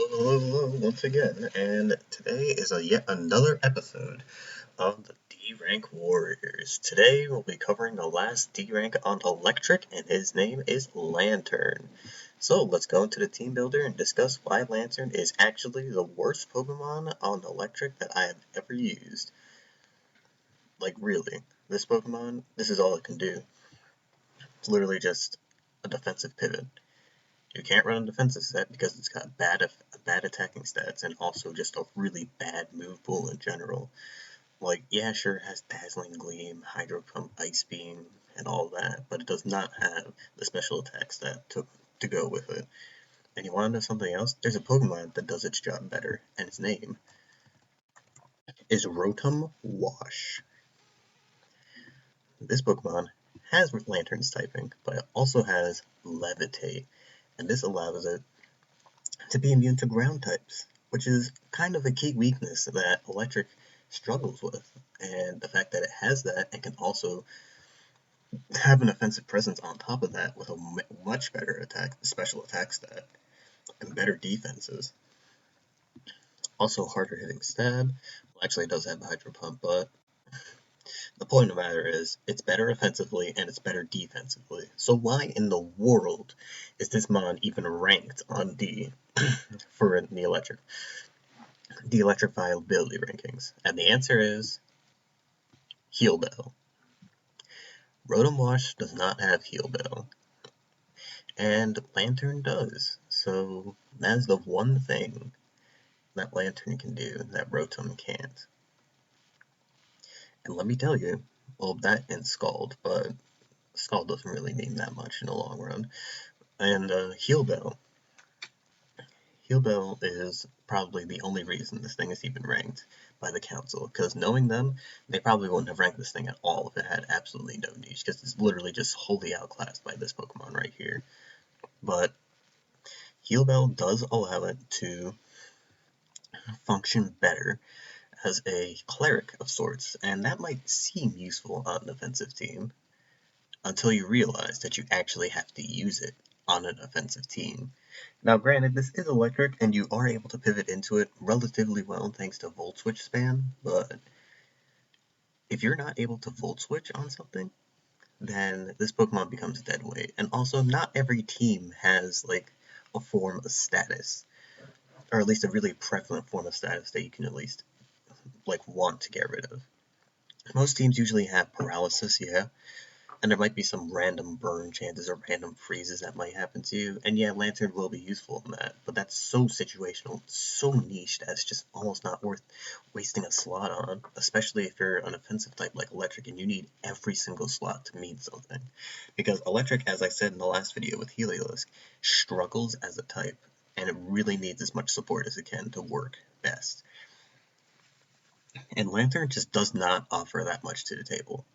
Hello, once again, and today is yet another episode of the D-Rank Warriors. Today we'll be covering the last D-Rank on Electric, and his name is Lantern. So let's go into the team builder and discuss why Lantern is actually the worst Pokemon on Electric that I have ever used. Like really, this Pokemon, this is all it can do. It's literally just a defensive pivot. You can't run a defensive set because it's got bad attacking stats and also just a really bad move pool in general. Like, yeah, sure, it has Dazzling Gleam, Hydro Pump, Ice Beam, and all that, but it does not have the special attack stat to go with it. And you want to know something else? There's a Pokemon that does its job better, and its name is Rotom Wash. This Pokemon has Lantern's typing, but it also has Levitate, and this allows it to be immune to ground types, which is kind of a key weakness that Electric struggles with. And the fact that it has that and can also have an offensive presence on top of that with a much better special attack stat, and better defenses. Also harder hitting stab. Well, actually, it does have a Hydro Pump, but the point of the matter is it's better offensively and it's better defensively. So why in the world is this mon even ranked on D for the electric viability rankings? And the answer is Heal Bell. Rotom Wash does not have Heal Bell, and Lantern does. So that's the one thing that Lantern can do that Rotom can't. And let me tell you, well, that and Scald, but Scald doesn't really mean that much in the long run. And Heal Bell. Heal Bell is probably the only reason this thing is even ranked by the council, because knowing them, they probably wouldn't have ranked this thing at all if it had absolutely no niche, because it's literally just wholly outclassed by this Pokemon right here. But Heal Bell does allow it to function better as a cleric of sorts, and that might seem useful on an offensive team until you realize that you actually have to use it on an offensive team. Now granted, this is electric and you are able to pivot into it relatively well thanks to Volt Switch spam, but if you're not able to Volt Switch on something, then this Pokemon becomes dead weight. And also, not every team has like a form of status, or at least a really prevalent form of status that you can at least like want to get rid of. Most teams usually have paralysis, yeah, and there might be some random burn chances or random freezes that might happen to you, and yeah, Lantern will be useful in that, but that's so situational, so niche that it's just almost not worth wasting a slot on, especially if you're an offensive type like Electric and you need every single slot to mean something. Because Electric, as I said in the last video with Heliolisk, struggles as a type, and it really needs as much support as it can to work best. And Lantern just does not offer that much to the table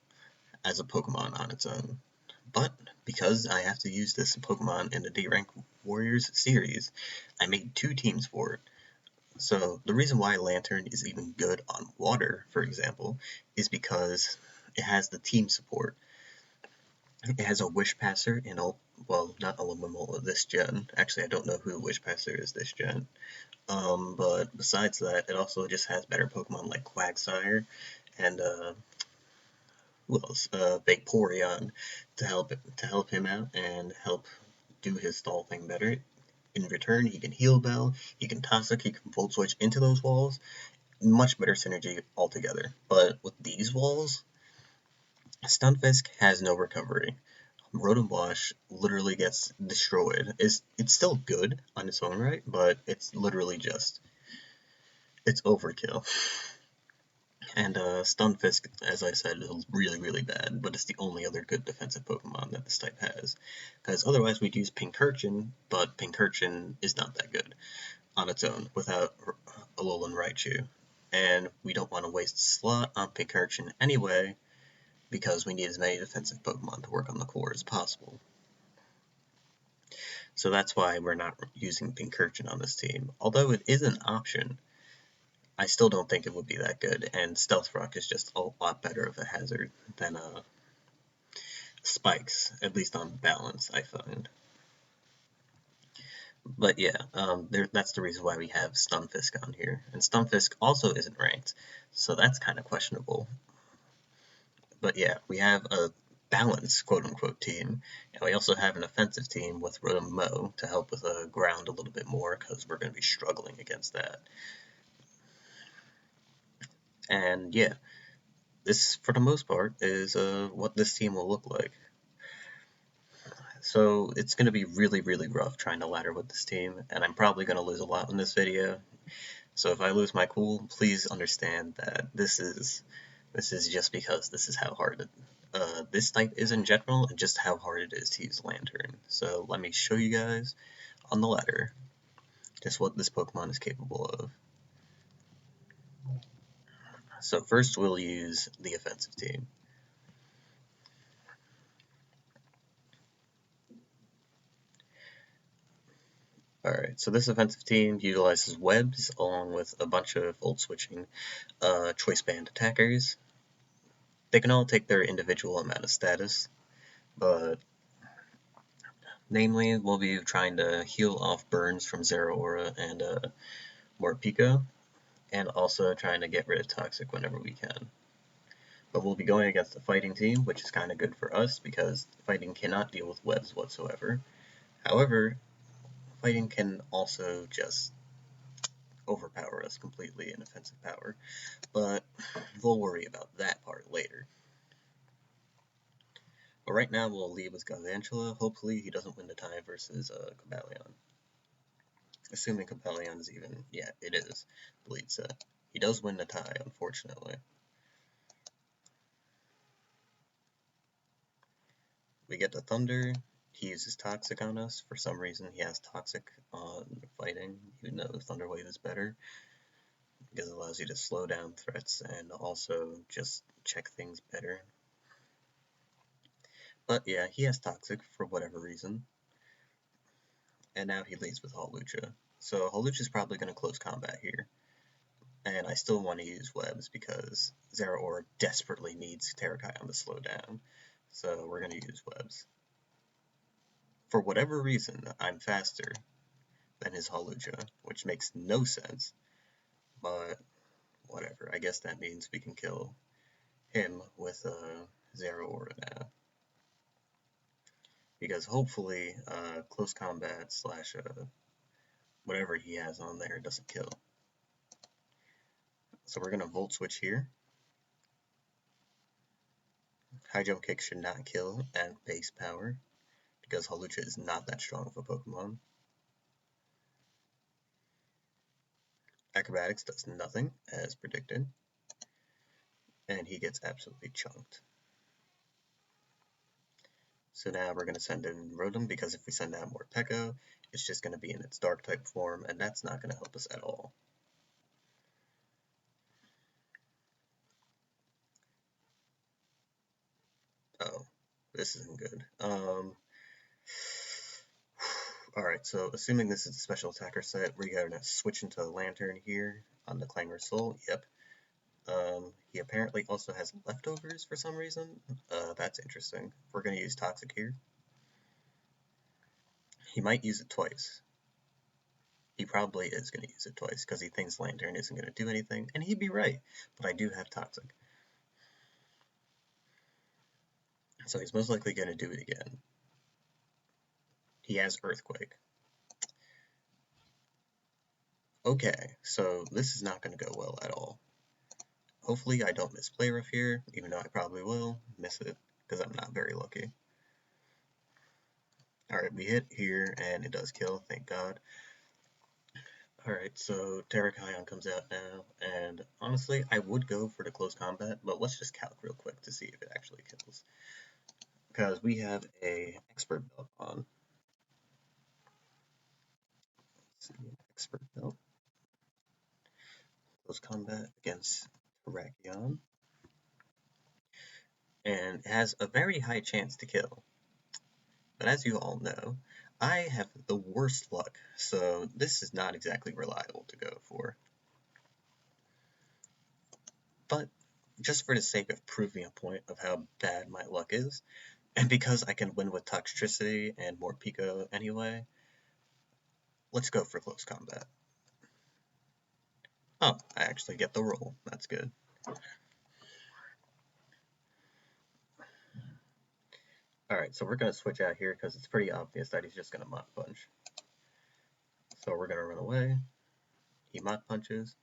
as a Pokemon on its own. But because I have to use this Pokemon in the D-Rank Warriors series, I made two teams for it. So the reason why Lantern is even good on water, for example, is because it has the team support. It has a Wish Passer and well, not Alomomola this gen. Actually, I don't know who Wish Passer is this gen. But besides that, it also just has better Pokemon like Quagsire and who else? Vaporeon to help him out and help do his stall thing better. In return, he can Heal Bell, he can Toxic, he can Volt Switch into those walls. Much better synergy altogether. But with these walls, Stunfisk has no recovery. Rotom Wash literally gets destroyed. It's still good on its own right, but it's literally just it's overkill. And Stunfisk, as I said, is really, really bad, but it's the only other good defensive Pokemon that this type has. Because otherwise we'd use Pincurchin, but Pincurchin is not that good on its own without Alolan Raichu. And we don't want to waste a slot on Pincurchin anyway, because we need as many defensive Pokemon to work on the core as possible. So that's why we're not using Pincurchin on this team. Although it is an option, I still don't think it would be that good, and Stealth Rock is just a lot better of a hazard than Spikes, at least on balance, I find. But yeah, that's the reason why we have Stunfisk on here. And Stunfisk also isn't ranked, so that's kind of questionable. But yeah, we have a balanced quote-unquote team, and we also have an offensive team with Rotom Mo to help with the ground a little bit more, because we're going to be struggling against that. And yeah, this, for the most part, is what this team will look like. So it's going to be really, really rough trying to ladder with this team, and I'm probably going to lose a lot in this video. So if I lose my cool, please understand that this is just because this is how hard this type is in general, and just how hard it is to use Lantern. So let me show you guys on the ladder just what this Pokemon is capable of. So first we'll use the offensive team. Alright, so this offensive team utilizes webs along with a bunch of volt switching choice band attackers. They can all take their individual amount of status, but namely we'll be trying to heal off burns from Zeraora and Morpeko, and also trying to get rid of Toxic whenever we can. But we'll be going against the fighting team, which is kind of good for us because fighting cannot deal with webs whatsoever. However, fighting can also just overpower us completely in offensive power, but we'll worry about that part later. But right now we'll lead with Galvantula. Hopefully he doesn't win the tie versus Cobalion. Assuming Cobalion is even, yeah, it is the lead set. He does win the tie, unfortunately. We get the Thunder. He uses Toxic on us. For some reason, he has Toxic on fighting, even though Thunder Wave is better, because it allows you to slow down threats and also just check things better. But yeah, he has Toxic for whatever reason. And now he leads with Hawlucha. So Hawlucha is probably going to close combat here. And I still want to use webs because Zeraora desperately needs Terrakion to slow down. So we're going to use webs. For whatever reason, I'm faster than his Hawlucha, which makes no sense. But whatever, I guess that means we can kill him with Zeraora now. Because hopefully close combat slash whatever he has on there doesn't kill. So we're going to Volt Switch here. High Jump Kick should not kill at base power, because Hawlucha is not that strong of a Pokemon. Acrobatics does nothing, as predicted, and he gets absolutely chunked. So now we're going to send in Rotom, because if we send out Morpeko, it's just going to be in its Dark-type form, and that's not going to help us at all. Oh, this isn't good. Alright, so assuming this is a special attacker set, we're going to switch into Lanturn here on the Clangor Soul. Yep. He apparently also has leftovers for some reason. That's interesting. We're going to use Toxic here. He might use it twice. He probably is going to use it twice because he thinks Lanturn isn't going to do anything, and he'd be right, but I do have Toxic. So he's most likely going to do it again. He has Earthquake. Okay, so this is not going to go well at all. Hopefully I don't miss Play Rough here, even though I probably will miss it, because I'm not very lucky. Alright, we hit here, and it does kill, thank God. Alright, so Terrakion comes out now, and honestly, I would go for the close combat, but let's just calc real quick to see if it actually kills. Because we have a Expert Belt on. Let's see, Expert Belt. Close combat against Terrakion. And it has a very high chance to kill. But as you all know, I have the worst luck, so this is not exactly reliable to go for. But just for the sake of proving a point of how bad my luck is, and because I can win with Toxtricity and Morpeko anyway, let's go for close combat. Oh, I actually get the roll. That's good. Alright, so we're going to switch out here because it's pretty obvious that he's just going to Mach Punch. So we're going to run away. He Mach Punches.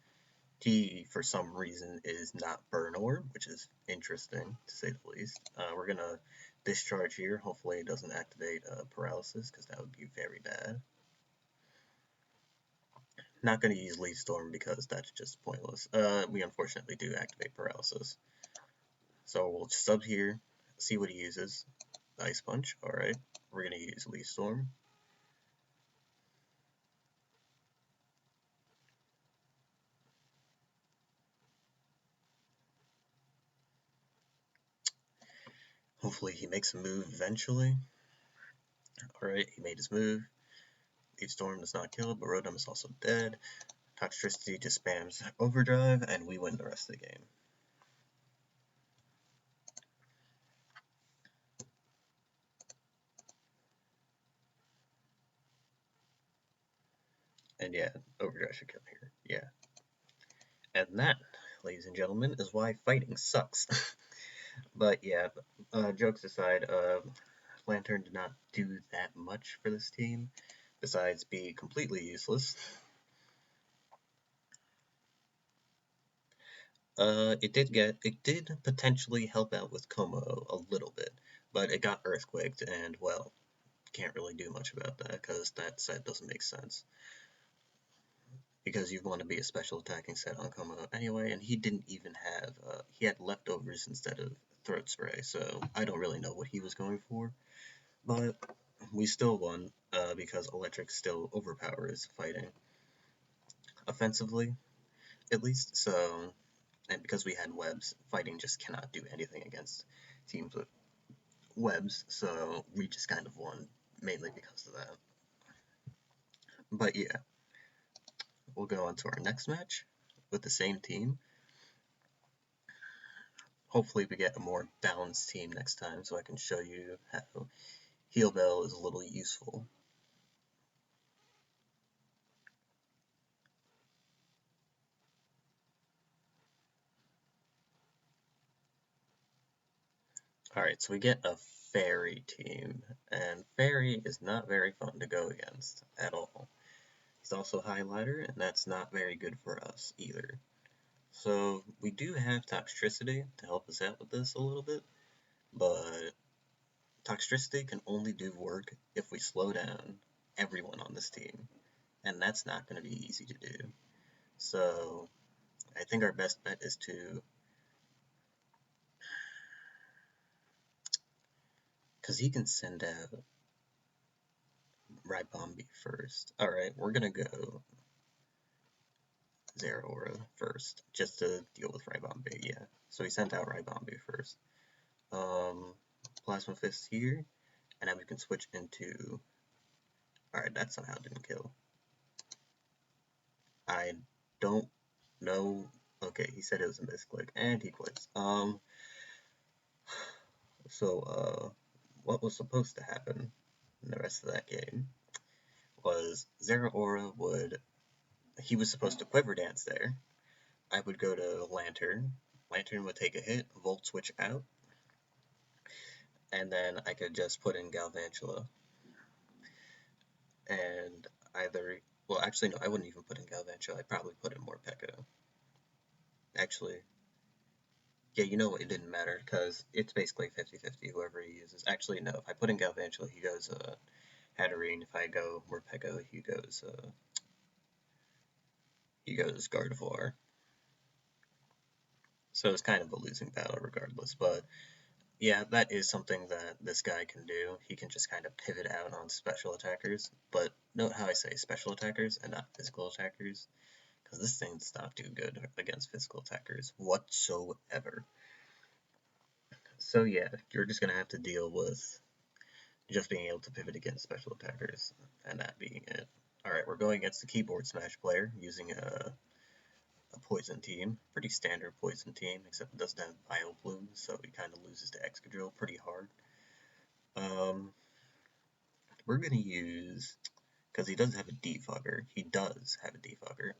He, for some reason, is not Burn Orb, which is interesting, to say the least. We're going to discharge here. Hopefully it doesn't activate Paralysis, because that would be very bad. Not going to use Leaf Storm, because that's just pointless. We unfortunately do activate Paralysis. So we'll sub here, see what he uses. Ice Punch, alright. We're going to use Leaf Storm. Hopefully he makes a move eventually. Alright, he made his move. Leaf Storm does not kill, but Rotom is also dead. Toxtricity just spams Overdrive, and we win the rest of the game. And yeah, Overdrive should kill here. Yeah. And that, ladies and gentlemen, is why fighting sucks. But yeah, jokes aside, Lantern did not do that much for this team, besides be completely useless. It did potentially help out with Como a little bit, but it got earthquaked, and well, can't really do much about that because that set doesn't make sense. Because you want to be a special attacking set on Como anyway, and he didn't even have, he had leftovers instead of Throat Spray, so I don't really know what he was going for. But we still won, because Electric still overpowers fighting. Offensively, at least, so, and because we had webs, fighting just cannot do anything against teams with webs, so we just kind of won, mainly because of that. But yeah, we'll go on to our next match with the same team. Hopefully we get a more balanced team next time so I can show you how Heal Bell is a little useful. Alright, so we get a Fairy team, and Fairy is not very fun to go against at all. He's also Highlighter, and that's not very good for us either. So we do have Toxtricity to help us out with this a little bit, but Toxtricity can only do work if we slow down everyone on this team, and that's not going to be easy to do. So I think our best bet is to, because he can send out Ribombi first. Alright, we're going to go Zeraora first, just to deal with Ribombi, yeah. So he sent out Ribombi first. Plasma Fist here, and then we can switch into... Alright, that somehow didn't kill. I don't know... Okay, he said it was a misclick, and he quits. What was supposed to happen in the rest of that game was Zeraora would... He was supposed to Quiver Dance there. I would go to Lantern. Lantern would take a hit, Volt Switch out, and then I could just put in Galvantula. And either... Well, actually, no, I wouldn't even put in Galvantula. I'd probably put in Morpeko. Actually, yeah, you know what? It didn't matter, because it's basically 50-50, whoever he uses. Actually, no, if I put in Galvantula, he goes Hatterene. If I go Morpeko, he goes Gardevoir. So it's kind of a losing battle regardless, but yeah, that is something that this guy can do. He can just kind of pivot out on special attackers, but note how I say special attackers and not physical attackers, because this thing does not do good against physical attackers whatsoever. So yeah, you're just going to have to deal with just being able to pivot against special attackers, and that being it. Alright, we're going against the Keyboard Smash player, using a Poison team. Pretty standard Poison team, except it doesn't have Vileplume, so he kind of loses to Excadrill pretty hard. We're going to use because he does have a defogger. He does have a defogger.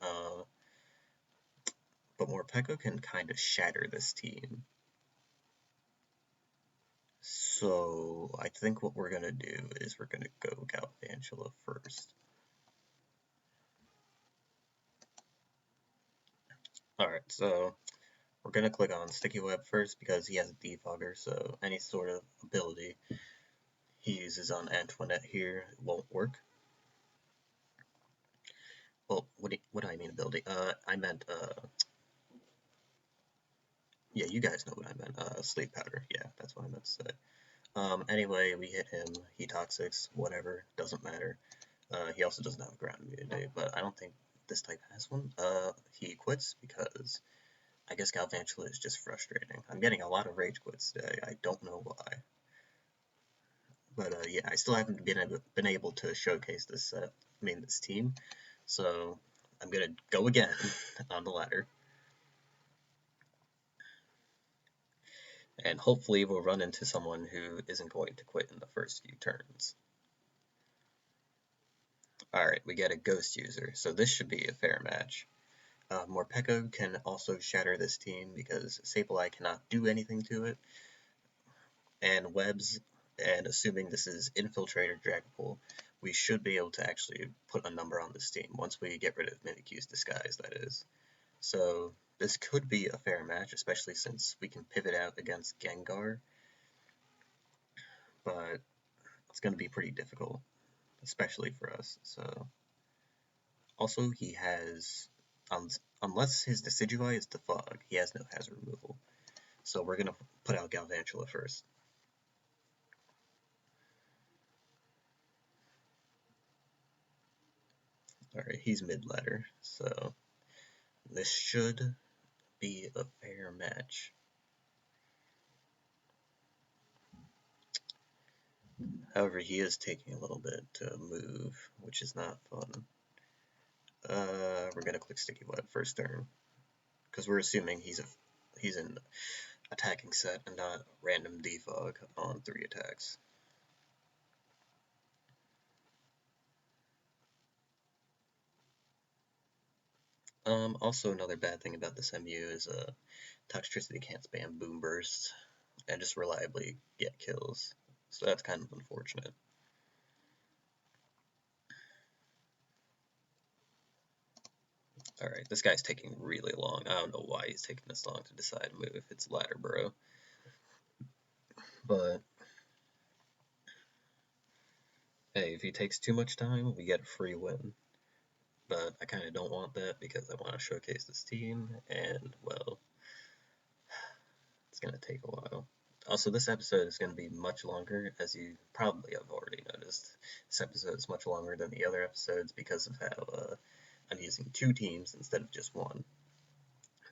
But Morpeko can kind of shatter this team. So I think what we're going to do is we're going to go Galvantula first. Alright, so we're going to click on Sticky Web first because he has a defogger, so any sort of ability he uses on Antoinette here won't work. Well, what do I mean ability? I meant, yeah, you guys know what I meant. Sleep Powder. Yeah, that's what I meant to say. Anyway, we hit him. He Toxics, whatever, doesn't matter. He also doesn't have a ground immunity, but I don't think this type has one. He quits because I guess Galvantula is just frustrating. I'm getting a lot of rage quits today. I don't know why. But yeah, I still haven't been able to showcase this this team. So I'm gonna go again on the ladder. And hopefully we'll run into someone who isn't going to quit in the first few turns. Alright, we get a Ghost user, so this should be a fair match. Morpeko can also shatter this team because Sableye cannot do anything to it. And Webs, and assuming this is Infiltrator Dragapult, we should be able to actually put a number on this team once we get rid of Mimikyu's disguise, that is. So this could be a fair match, especially since we can pivot out against Gengar. But it's going to be pretty difficult, especially for us. So also he has, unless his Decidueye is Defog, he has no hazard removal. So we're going to put out Galvantula first. Alright, he's mid-ladder, so this should be a fair match. However, he is taking a little bit to move, which is not fun. We're gonna click Sticky Web first turn, because we're assuming he's an attacking set and not random defog on 3 attacks. Also another bad thing about this MU is Toxtricity can't spam Boom Burst and just reliably get kills, so that's kind of unfortunate. Alright, this guy's taking really long. I don't know why he's taking this long to decide to move. It's Ladder Burrow. But hey, if he takes too much time, we get a free win. But I kind of don't want that because I want to showcase this team, and, well, it's going to take a while. Also, this episode is going to be much longer, as you probably have already noticed. This episode is much longer than the other episodes because of how I'm using 2 teams instead of just 1.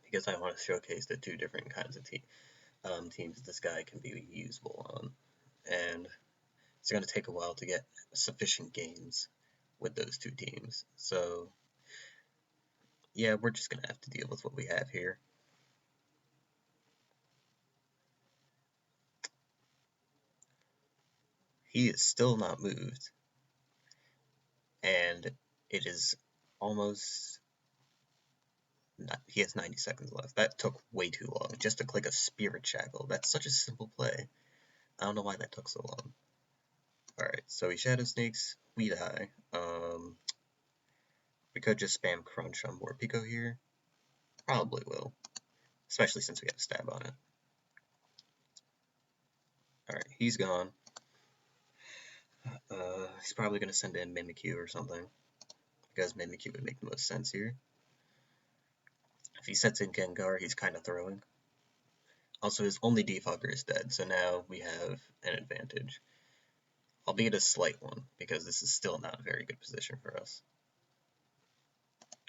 Because I want to showcase the 2 different kinds of teams this guy can be usable on. And it's going to take a while to get sufficient games with those 2 teams. So, yeah, we're just going to have to deal with what we have here. He is still not moved. And it is almost... he has 90 seconds left. That took way too long just to click a Spirit Shackle. That's such a simple play. I don't know why that took so long. Alright, so he Shadow Snakes. We die. We could just spam Crunch on Morpeko here. Probably will. Especially since we have a stab on it. Alright, he's gone. He's probably going to send in Mimikyu or something. Because Mimikyu would make the most sense here. If he sets in Gengar, he's kind of throwing. Also, his only defogger is dead, so now we have an advantage. Albeit a slight one, because this is still not a very good position for us.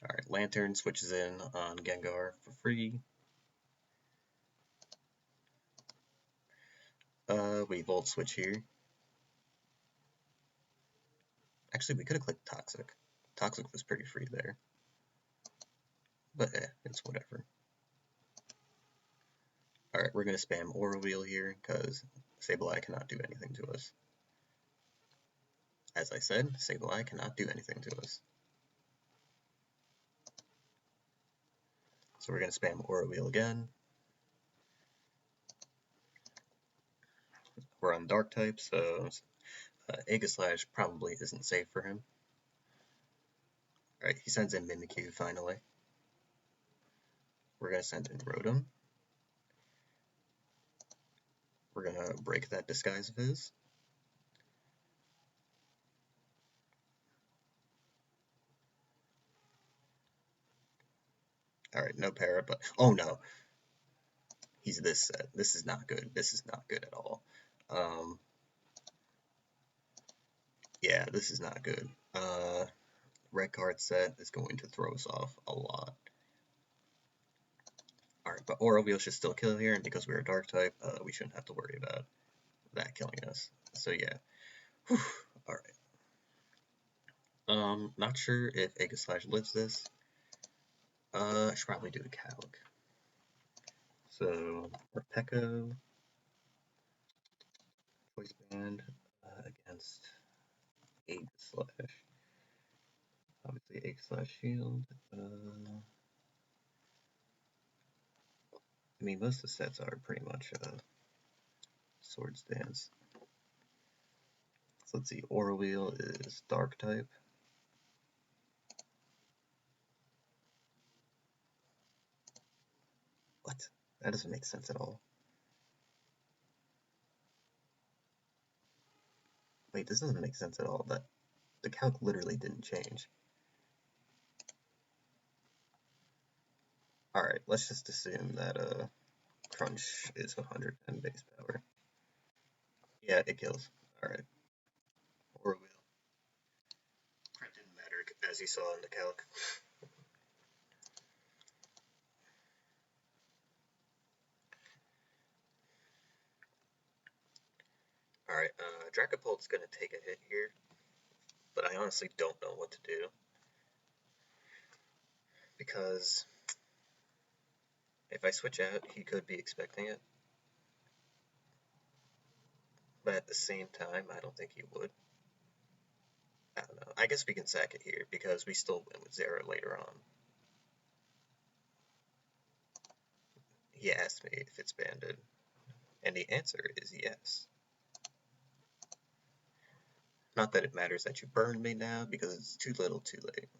Alright, Lantern switches in on Gengar for free. We Volt Switch here. Actually, we could have clicked Toxic. Toxic was pretty free there. But it's whatever. Alright, we're going to spam Aura Wheel here, because Sableye cannot do anything to us. As I said, Sableye cannot do anything to us. So we're going to spam Aura Wheel again. We're on Dark type, so Aegislash probably isn't safe for him. Alright, he sends in Mimikyu finally. We're going to send in Rotom. We're going to break that disguise of his. Alright, no para, but oh no! He's this set. This is not good. This is not good at all. Yeah, this is not good. Red card set is going to throw us off a lot. Alright, but Aura Wheel should still kill here, and because we're a Dark type, we shouldn't have to worry about that killing us. So yeah. Alright. Not sure if Aegislash lives this. I should probably do a Calc. So, Repecco, Choice Band against Aegislash. Obviously, Aegislash Shield. I mean, most of the sets are pretty much Swords Dance. So let's see, Aura Wheel is Dark type. What? That doesn't make sense at all. Wait, this doesn't make sense at all. That the calc literally didn't change. Alright, let's just assume that Crunch is 110 base power. Yeah, it kills. Alright. Aura Wheel. Crit didn't matter, as you saw in the calc. Alright, Dracopult's gonna take a hit here, but I honestly don't know what to do. Because if I switch out, he could be expecting it. But at the same time, I don't think he would. I don't know. I guess we can sack it here, because we still win with Zera later on. He asked me if it's banded, and the answer is yes. Not that it matters that you burn me now, because it's too little too late.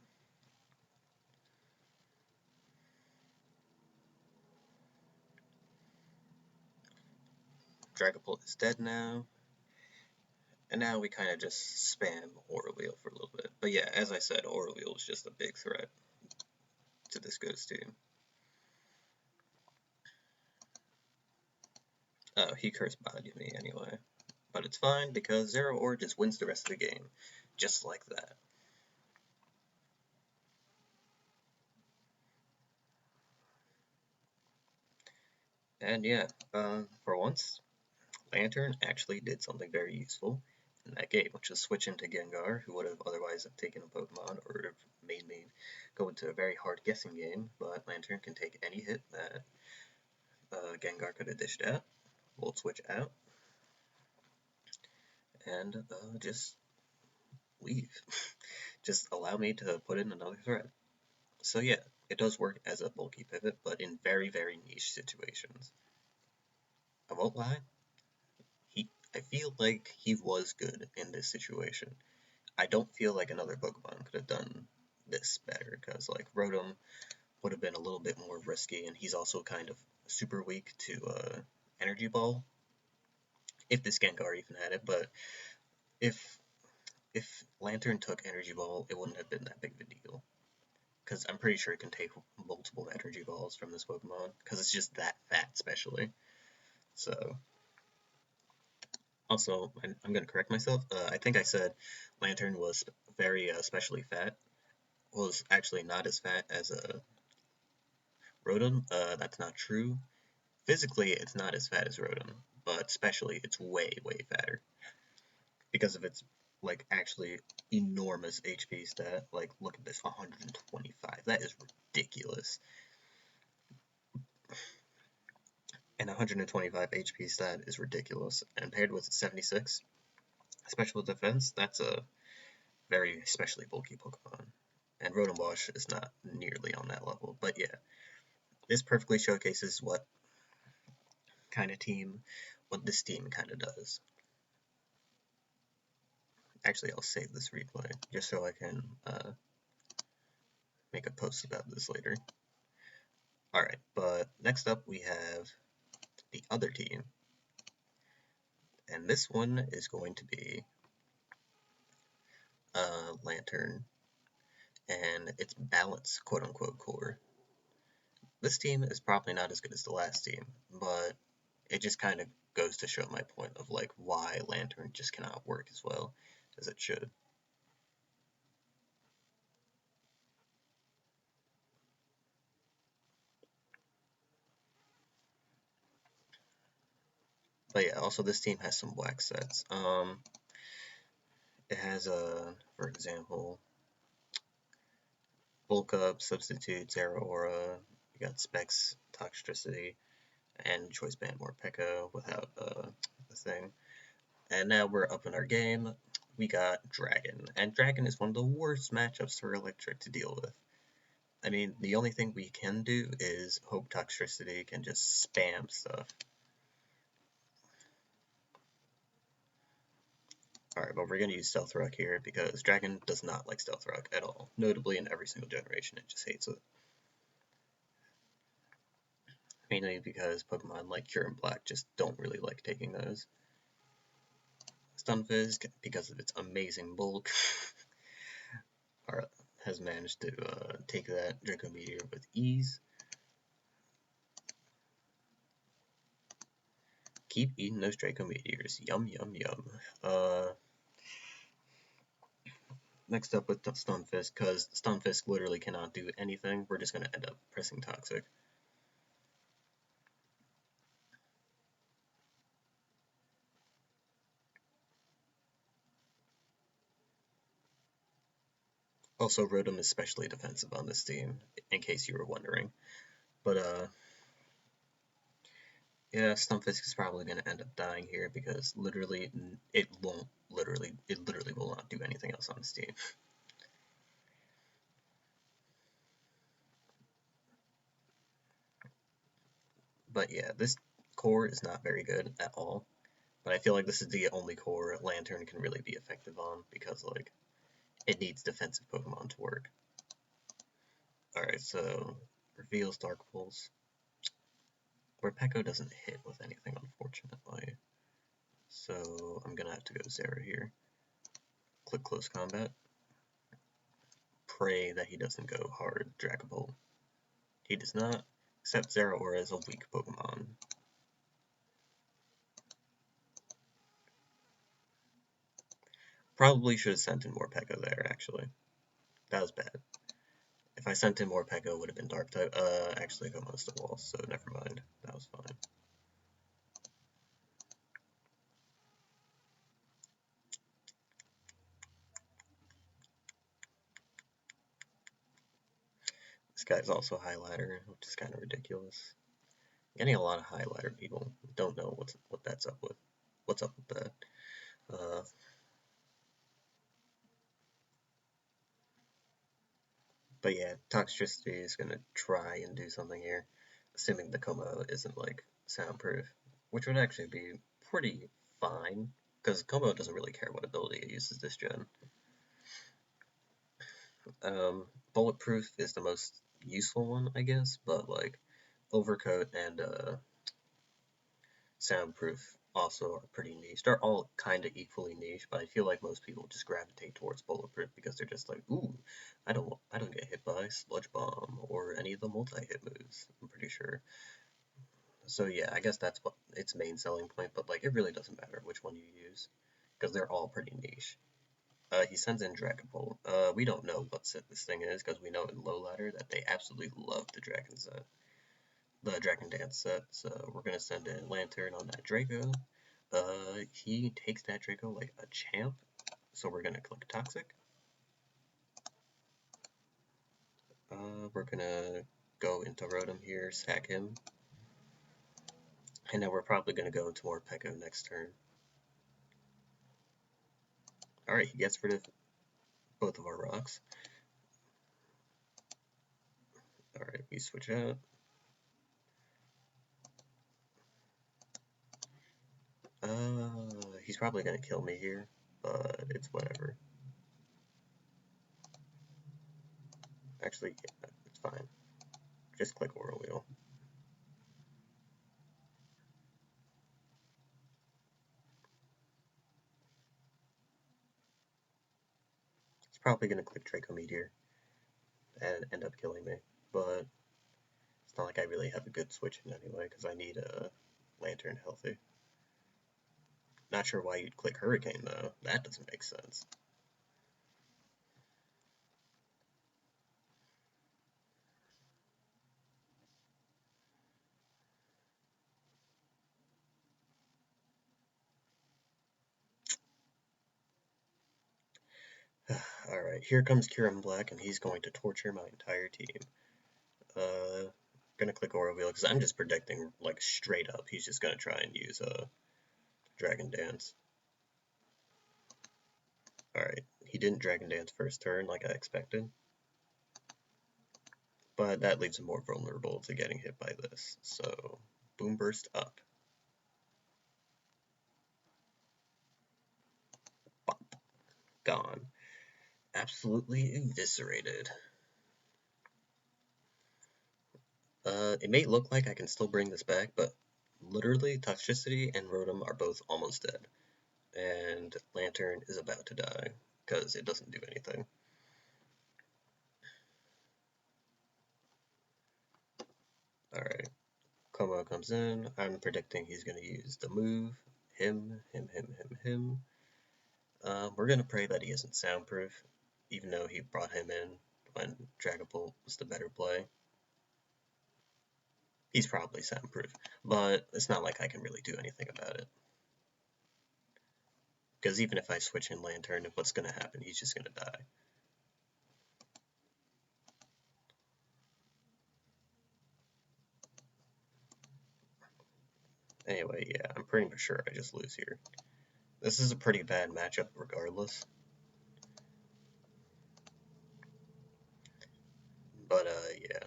Dragapult is dead now, and now we kind of just spam Aura Wheel for a little bit. But yeah, as I said, Aura Wheel is just a big threat to this Ghost team. Oh, he cursed bodied me anyway. But it's fine, because Zero Aura just wins the rest of the game. Just like that. And yeah, for once, Lantern actually did something very useful in that game, which was switch into Gengar, who would have otherwise have taken a Pokemon, or would have made me go into a very hard guessing game, but Lantern can take any hit that Gengar could have dished out. Volt Switch out, and just leave. Just allow me to put in another threat. So yeah, it does work as a bulky pivot, but in very, very niche situations. I won't lie, I feel like he was good in this situation. I don't feel like another Pokemon could have done this better, because like Rotom would have been a little bit more risky, and he's also kind of super weak to Energy Ball, if this Gengar even had it. But if Lantern took Energy Ball, it wouldn't have been that big of a deal, because I'm pretty sure it can take multiple Energy Balls from this Pokemon, because it's just that fat, especially. So, also, I'm going to correct myself. I think I said Lantern was very especially fat. Was actually not as fat as a Rotom. That's not true. Physically, it's not as fat as Rotom, but spatially, it's way, way fatter. Because of its, like, actually enormous HP stat. Like, look at this, 125. That is ridiculous. And 125 HP stat is ridiculous. And paired with 76 special defense, that's a very especially bulky Pokemon. And Rotom Wash is not nearly on that level. But yeah, this perfectly showcases what this team kind of does. Actually, I'll save this replay just so I can make a post about this later. Alright, but next up we have the other team. And this one is going to be Lanturn and its balanced quote-unquote core. This team is probably not as good as the last team, but it just kind of goes to show my point of like why Lanturn just cannot work as well as it should. But yeah, also this team has some whack sets. It has for example, Bulk Up, Substitute, Zeraora, you got Specs, Toxtricity, and Choice Band Morpeko without the thing. And now we're up in our game. We got Dragon, and Dragon is one of the worst matchups for Electric to deal with. I mean, the only thing we can do is hope Toxtricity can just spam stuff. Alright, but we're going to use Stealth Rock here because Dragon does not like Stealth Rock at all. Notably, in every single generation, it just hates it. Mainly because Pokemon like Cure and Black just don't really like taking those. Stunfisk, because of its amazing bulk, has managed to take that Draco Meteor with ease. Keep eating those Draco Meteors. Yum, yum, yum. Next up with Stunfisk, because Stunfisk literally cannot do anything, we're just going to end up pressing Toxic. Also, Rotom is especially defensive on this team, in case you were wondering. But, yeah, Stunfisk is probably going to end up dying here because literally, it literally will not do anything else on this team. But yeah, this core is not very good at all. But I feel like this is the only core Lanturn can really be effective on because, like, it needs defensive Pokemon to work. Alright, so reveals Dark Pulse. Morpeko doesn't hit with anything, unfortunately. So I'm gonna have to go Zera here. Click Close Combat. Pray that he doesn't go hard Dragapult. He does not, except Zeraora is a weak Pokemon. Probably should have sent in Morpeko there, actually. That was bad. If I sent in Morpeko, it would have been Dark type. Actually, I got most of Wall, so never mind. That was fine. This guy's also a highlighter, which is kind of ridiculous. Getting a lot of highlighter people. Don't know what that's up with. What's up with that? But yeah, Toxtricity is gonna try and do something here, assuming the Como isn't like soundproof, which would actually be pretty fine, because Como doesn't really care what ability it uses this gen. Bulletproof is the most useful one, I guess, but like Overcoat and Soundproof also are pretty niche. They're all kind of equally niche, but I feel like most people just gravitate towards Bulletproof because they're just like, ooh, I don't get hit by Sludge Bomb or any of the multi-hit moves. I'm pretty sure. So yeah, I guess that's what its main selling point. But like, it really doesn't matter which one you use because they're all pretty niche. He sends in Dragapult. We don't know what set this thing is because we know in Low Ladder that they absolutely love the Dragon set. The Dragon Dance set, so we're gonna send in Lanturn on that Draco. He takes that Draco like a champ, so we're gonna click Toxic. We're gonna go into Rotom here, sack him, and now we're probably gonna go into Morpeko next turn. Alright, he gets rid of both of our rocks. Alright, we switch out. He's probably gonna kill me here, but it's whatever. Actually, yeah, it's fine. Just click Aura Wheel. He's probably gonna click Draco Meteor and end up killing me, but it's not like I really have a good switch in anyway, because I need a Lantern healthy. Not sure why you'd click Hurricane though, that doesn't make sense. Alright, here comes Kieran Black, and he's going to torture my entire team. Gonna click Aura Wheel, because I'm just predicting, like, straight up, he's just gonna try and use Dragon Dance. Alright, he didn't Dragon Dance first turn like I expected, but that leaves him more vulnerable to getting hit by this, so Boom Burst up. Bop. Gone. Absolutely eviscerated. It may look like I can still bring this back, but literally Toxicity and Rotom are both almost dead, and Lantern is about to die, because it doesn't do anything. Alright, Como comes in. I'm predicting he's going to use the move. Him. We're going to pray that he isn't soundproof, even though he brought him in when Dragapult was the better play. He's probably soundproof, but it's not like I can really do anything about it. Because even if I switch in Lantern, what's going to happen? He's just going to die. Anyway, yeah, I'm pretty much sure I just lose here. This is a pretty bad matchup regardless. But, yeah.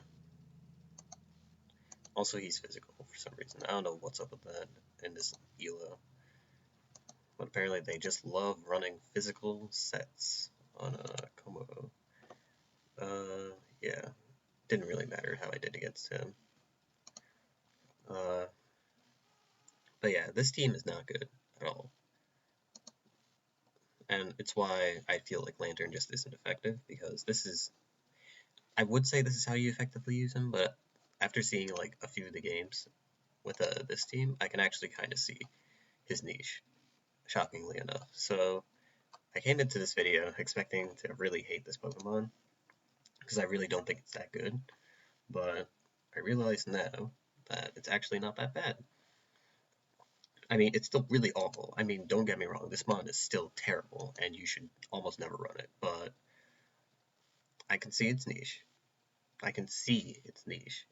Also, he's physical for some reason. I don't know what's up with that in this ELO. But apparently they just love running physical sets on Como. Yeah. Didn't really matter how I did against him. But yeah, this team is not good at all. And it's why I feel like Lantern just isn't effective, because this is... I would say this is how you effectively use him, but after seeing like a few of the games with this team, I can actually kind of see his niche, shockingly enough. So I came into this video expecting to really hate this Pokemon, because I really don't think it's that good, but I realize now that it's actually not that bad. I mean, it's still really awful. I mean, don't get me wrong, this mod is still terrible, and you should almost never run it, but I can see its niche. I can see its niche.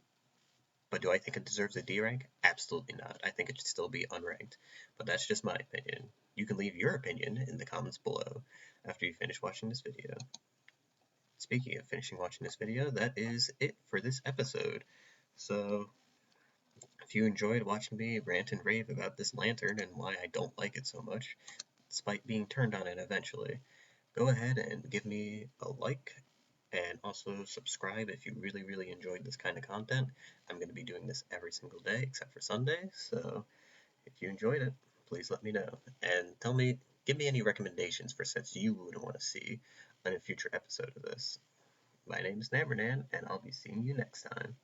But do I think it deserves a D rank? Absolutely not. I think it should still be unranked. But that's just my opinion. You can leave your opinion in the comments below after you finish watching this video. Speaking of finishing watching this video, that is it for this episode. So, if you enjoyed watching me rant and rave about this Lantern and why I don't like it so much, despite being turned on it eventually, go ahead and give me a like, and also subscribe if you really enjoyed this kind of content. I'm going to be doing this every single day except for Sunday, so if you enjoyed it, please let me know. And give me any recommendations for sets you would want to see on a future episode of this. My name is Namranan, and I'll be seeing you next time.